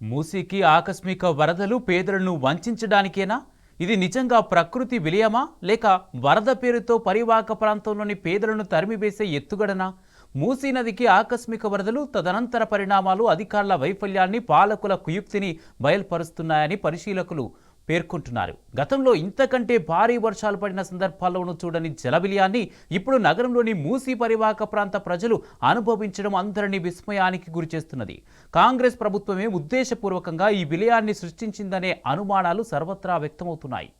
మూసీకి ఆకస్మిక వరదలు పేదలను వంచడానికేనా? ఇది నిజంగా ప్రకృతి విలయమా లేక వరద పేరుతో పరివాహక ప్రాంతంలోని పేదలను తరిమివేసే ఎత్తుగడనా? మూసీ నదికి ఆకస్మిక వరదలు, తదనంతర పరిణామాలు అధికారుల వైఫల్యాన్ని, పాలకుల కుయుక్తిని బయలుపరుస్తున్నాయని పరిశీలకులు పేర్కొంటున్నారు. గతంలో ఇంతకంటే భారీ వర్షాలు పడిన సందర్భాల్లోనూ చూడని జలవిలయాన్ని ఇప్పుడు నగరంలోని మూసీ పరివాహక ప్రాంత ప్రజలు అనుభవించడం అందరినీ విస్మయానికి గురిచేస్తున్నది. కాంగ్రెస్ ప్రభుత్వమే ఉద్దేశపూర్వకంగా ఈ విలయాన్ని సృష్టించిందనే అనుమానాలు సర్వత్రా వ్యక్తమవుతున్నాయి.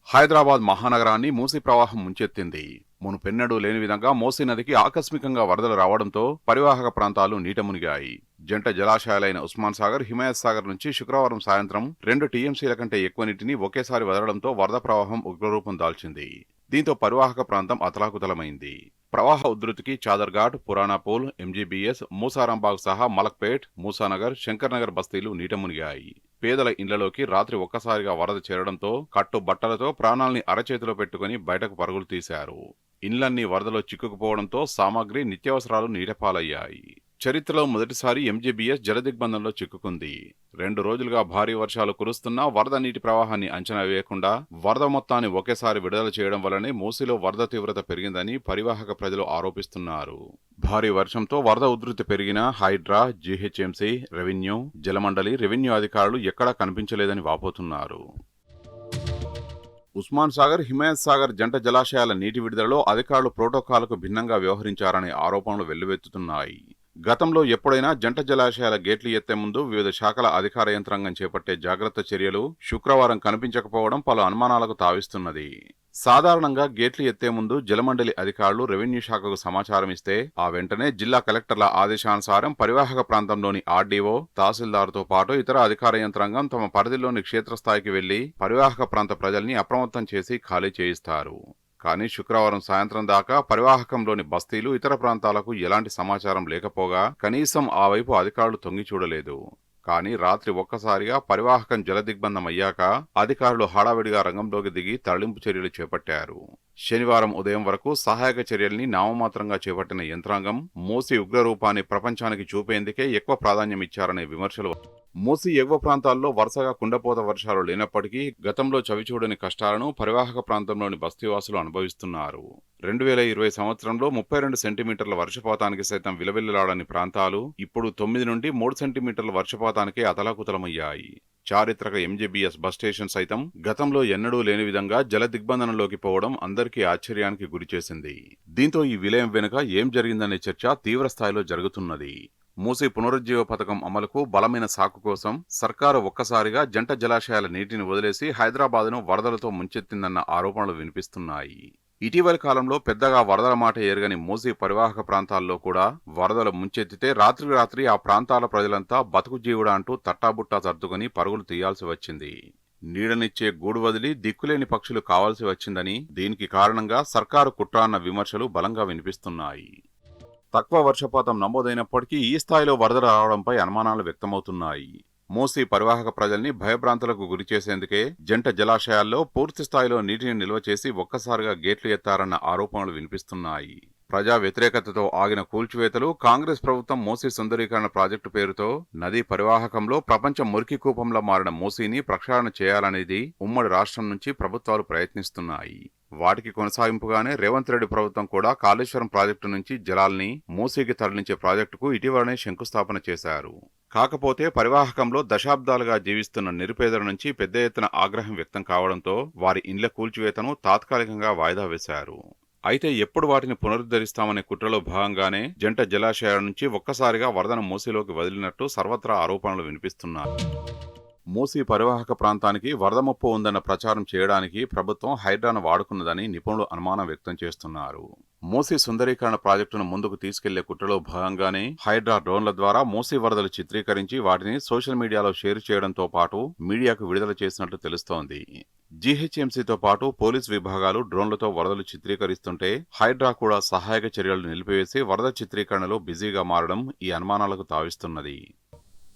హైదరాబాద్ మహానగరాన్ని మూసీ ప్రవాహం ముంచెత్తింది. మునుపెన్నడూ లేని విధంగా మూసీ నదికి ఆకస్మికంగా వరదలు రావడంతో పరివాహక ప్రాంతాలు నీట మునిగాయి. జంట జలాశయాలైన ఉస్మాన్ సాగర్, హిమాయత్ సాగర్ నుంచి శుక్రవారం సాయంత్రం 2 టీఎంసీల కంటే ఎక్కువ నీటిని ఒకేసారి వదలడంతో వరద ప్రవాహం ఉగ్రరూపం దాల్చింది. దీంతో పరివాహక ప్రాంతం అతలాకుతలమైంది. ప్రవాహ ఉధృతికి చాదర్ఘాట్, పురాణాపూల్, ఎంజీబీఎస్, మూసారాంబాగ్ సహా మలక్పేట్, మూసానగర్, శంకర్నగర్ బస్తీలు నీట మునిగాయి. పేదల ఇండ్లలోకి రాత్రి ఒక్కసారిగా వరద చేరడంతో కట్టు బట్టలతో ప్రాణాల్ని అరచేతిలో పెట్టుకుని బయటకు పరుగులు తీశారు. ఇండ్లన్నీ వరదలో చిక్కుకుపోవడంతో సామాగ్రి, నిత్యావసరాలు నీటపాలయ్యాయి. చరిత్రలో మొదటిసారి ఎంజీబీఎస్ జలదిగ్బంధంలో చిక్కుకుంది. 2 రోజులుగా భారీ వర్షాలు కురుస్తున్నా వరద నీటి ప్రవాహాన్ని అంచనా వేయకుండా వరద మొత్తాన్ని ఒకేసారి విడుదల చేయడం వల్లనే మూసీలో వరద తీవ్రత పెరిగిందని పరివాహక ప్రజలు ఆరోపిస్తున్నారు. భారీ వర్షంతో వరద ఉధృతి పెరిగిన హైడ్రా, జీహెచ్ఎంసీ, రెవెన్యూ, జలమండలి, రెవెన్యూ అధికారులు ఎక్కడా కనిపించలేదని వాపోతున్నారు. ఉస్మాన్ సాగర్, హిమాయత్ సాగర్ జంట జలాశయాల నీటి విడుదలలో అధికారులు ప్రోటోకాల్కు భిన్నంగా వ్యవహరించారనే ఆరోపణలు వెల్లువెత్తుతున్నాయి. గతంలో ఎప్పుడైనా జంట జలాశయాల గేట్లు ఎత్తే ముందు వివిధ శాఖల అధికార యంత్రాంగం చేపట్టే జాగ్రత్త చర్యలు శుక్రవారం కనిపించకపోవడం పలు అనుమానాలకు తావిస్తున్నది. సాధారణంగా గేట్లు ఎత్తే ముందు జలమండలి అధికారులు రెవెన్యూ శాఖకు సమాచారం ఇస్తే ఆ వెంటనే జిల్లా కలెక్టర్ల ఆదేశానుసారం పరివాహక ప్రాంతంలోని ఆర్డీఓ, తహసీల్దార్తో పాటు ఇతర అధికార యంత్రాంగం తమ పరిధిలోని క్షేత్రస్థాయికి వెళ్లి పరివాహక ప్రాంత ప్రజల్ని అప్రమత్తం చేసి ఖాళీ చేయిస్తారు. కానీ శుక్రవారం సాయంత్రం దాకా పరివాహకంలోని బస్తీలు, ఇతర ప్రాంతాలకు ఎలాంటి సమాచారం లేకపోగా కనీసం ఆ వైపు అధికారులు తొంగి చూడలేదు. కానీ రాత్రి ఒక్కసారిగా పరివాహకం జలదిగ్బంధం అయ్యాక అధికారులు హడావిడిగా రంగంలోకి దిగి తరలింపు చర్యలు చేపట్టారు. శనివారం ఉదయం వరకు సహాయక చర్యల్ని నామమాత్రంగా చేపట్టిన యంత్రాంగం మూసీ ఉగ్రరూపాన్ని ప్రపంచానికి చూపేందుకే ఎక్కువ ప్రాధాన్యం ఇచ్చారనే విమర్శలు. మూసీ ఎగువ ప్రాంతాల్లో వరుసగా కుండపోత వర్షాలు లేనప్పటికీ గతంలో చవిచూడని కష్టాలను పరివాహక ప్రాంతంలోని బస్తీవాసులు అనుభవిస్తున్నారు. 2020 సంవత్సరంలో 32 సెంటీమీటర్ల వర్షపాతానికి సైతం విలవిల్లాడని ప్రాంతాలు ఇప్పుడు 9 నుండి 3 సెంటీమీటర్ల వర్షపాతానికే అతలాకుతలమయ్యాయి. చారిత్రక ఎంజీబీఎస్ బస్ స్టేషన్ సైతం గతంలో ఎన్నడూ లేని విధంగా జల దిగ్బంధనంలోకి పోవడం అందరికీ ఆశ్చర్యానికి గురిచేసింది. దీంతో ఈ విలయం వెనుక ఏం జరిగిందనే చర్చ తీవ్రస్థాయిలో జరుగుతున్నది. మూసీ పునరుజ్జీవ పథకం అమలుకు బలమైన సాకు కోసం సర్కారు ఒక్కసారిగా జంట జలాశయాల నీటిని వదిలేసి హైదరాబాద్ను వరదలతో ముంచెత్తిందన్న ఆరోపణలు వినిపిస్తున్నాయి. ఇటీవలి కాలంలో పెద్దగా వరదల మాట ఎరగని మూసీ పరివాహక ప్రాంతాల్లో కూడా వరదలు ముంచెత్తితే రాత్రి ఆ ప్రాంతాల ప్రజలంతా బతుకు జీవుడా అంటూ తట్టాబుట్టా సర్దుకుని పరుగులు తీయాల్సి వచ్చింది. నీడనిచ్చే గూడు వదిలి దిక్కులేని పక్షులు కావాల్సి వచ్చిందని, దీనికి కారణంగా సర్కారు కుట్ర అన్న విమర్శలు బలంగా వినిపిస్తున్నాయి. తక్కువ వర్షపాతం నమోదైనప్పటికీ ఈ స్థాయిలో వరదలు రావడంపై అనుమానాలు వ్యక్తమవుతున్నాయి. మూసీ పరివాహక ప్రజల్ని భయభ్రాంతులకు గురిచేసేందుకే జంట జలాశయాల్లో పూర్తి స్థాయిలో నీటిని నిల్వ చేసి ఒక్కసారిగా గేట్లు ఎత్తారన్న ఆరోపణలు వినిపిస్తున్నాయి. ప్రజా వ్యతిరేకతతో ఆగిన కూల్చివేతలు, కాంగ్రెస్ ప్రభుత్వం మూసీ సుందరీకరణ ప్రాజెక్టు పేరుతో నదీ పరివాహకంలో ప్రపంచ మురికి కూపంలా మారిన మూసీని ప్రక్షాళన చేయాలనేది ఉమ్మడి రాష్ట్రం నుంచి ప్రభుత్వాలు ప్రయత్నిస్తున్నాయి. వాటికి కొనసాగింపుగానే రేవంత్ రెడ్డి ప్రభుత్వం కూడా కాళేశ్వరం ప్రాజెక్టు నుంచి జలాల్ని మూసీకి తరలించే ప్రాజెక్టుకు ఇటీవలనే శంకుస్థాపన చేశారు. కాకపోతే పరివాహకంలో దశాబ్దాలుగా జీవిస్తున్న నిరుపేదల నుంచి పెద్ద ఎత్తున ఆగ్రహం వ్యక్తం కావడంతో వారి ఇండ్ల కూల్చివేతను తాత్కాలికంగా వాయిదా వేశారు. అయితే ఎప్పుడు వాటిని పునరుద్ధరిస్తామనే కుట్రలో భాగంగానే జంట జలాశయాల నుంచి ఒక్కసారిగా వరదను మూసీలోకి వదిలినట్టు సర్వత్రా ఆరోపణలు వినిపిస్తున్నారు. మూసీ పరివాహక ప్రాంతానికి వరద ముప్పు ఉందన్న ప్రచారం చేయడానికి ప్రభుత్వం హైడ్రాను వాడుకున్నదని నిపుణులు అనుమానం వ్యక్తం చేస్తున్నారు. మూసీ సుందరీకరణ ప్రాజెక్టును ముందుకు తీసుకెళ్లే కుట్రలో భాగంగానే హైడ్రా డ్రోన్ల ద్వారా మూసీ వరదలు చిత్రీకరించి వాటిని సోషల్ మీడియాలో షేర్ చేయడంతో పాటు మీడియాకు విడుదల చేసినట్లు తెలుస్తోంది. జీహెచ్ఎంసీతో పాటు పోలీసు విభాగాలు డ్రోన్లతో వరదలు చిత్రీకరిస్తుంటే హైడ్రా కూడా సహాయక చర్యలు నిలిపివేసి వరద చిత్రీకరణలో బిజీగా మారడం ఈ అనుమానాలకు తావిస్తున్నది.